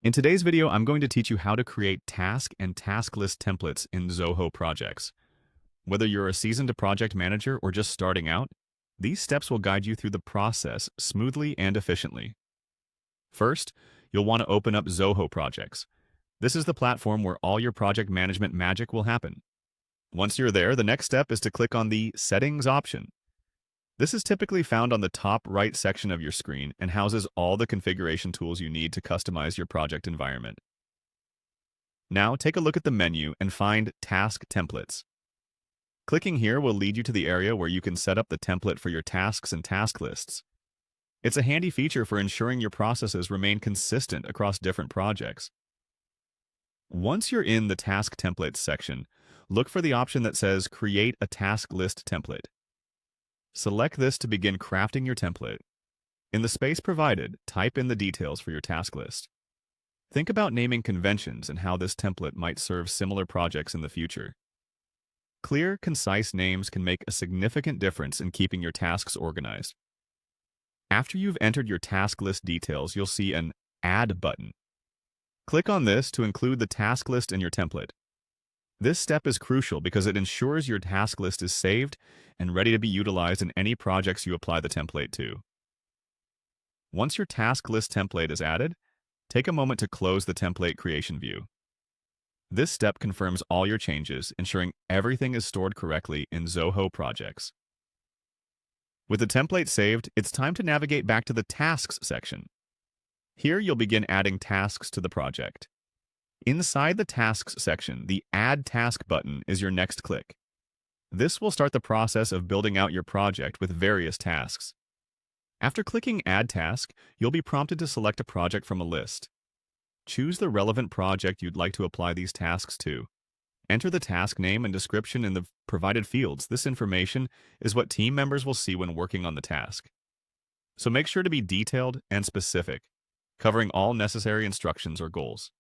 In today's video, I'm going to teach you how to create task and task list templates in Zoho Projects. Whether you're a seasoned project manager or just starting out, these steps will guide you through the process smoothly and efficiently. First, you'll want to open up Zoho Projects. This is the platform where all your project management magic will happen. Once you're there, the next step is to click on the Settings option. This is typically found on the top right section of your screen and houses all the configuration tools you need to customize your project environment. Now take a look at the menu and find Task Templates. Clicking here will lead you to the area where you can set up the template for your tasks and task lists. It's a handy feature for ensuring your processes remain consistent across different projects. Once you're in the Task Templates section, look for the option that says Create a Task List Template. Select this to begin crafting your template. In the space provided, type in the details for your task list. Think about naming conventions and how this template might serve similar projects in the future. Clear, concise names can make a significant difference in keeping your tasks organized. After you've entered your task list details, you'll see an Add button. Click on this to include the task list in your template. This step is crucial because it ensures your task list is saved and ready to be utilized in any projects you apply the template to. Once your task list template is added, take a moment to close the template creation view. This step confirms all your changes, ensuring everything is stored correctly in Zoho Projects. With the template saved, it's time to navigate back to the Tasks section. Here you'll begin adding tasks to the project. Inside the Tasks section, the Add Task button is your next click. This will start the process of building out your project with various tasks. After clicking Add Task, you'll be prompted to select a project from a list. Choose the relevant project you'd like to apply these tasks to. Enter the task name and description in the provided fields. This information is what team members will see when working on the task. So make sure to be detailed and specific, covering all necessary instructions or goals.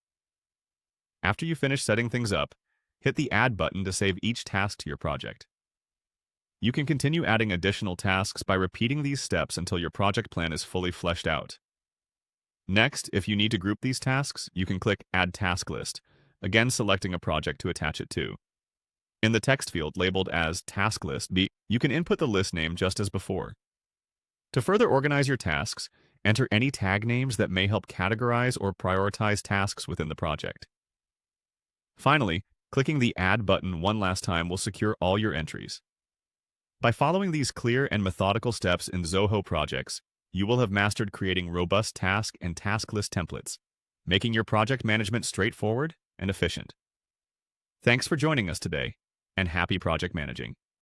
After you finish setting things up, hit the Add button to save each task to your project. You can continue adding additional tasks by repeating these steps until your project plan is fully fleshed out. Next, if you need to group these tasks, you can click Add Task List, again selecting a project to attach it to. In the text field labeled as Tasklist, you can input the list name just as before. To further organize your tasks, enter any tag names that may help categorize or prioritize tasks within the project. Finally, clicking the Add button one last time will secure all your entries. By following these clear and methodical steps in Zoho Projects, you will have mastered creating robust task and task list templates, making your project management straightforward and efficient. Thanks for joining us today, and happy project managing.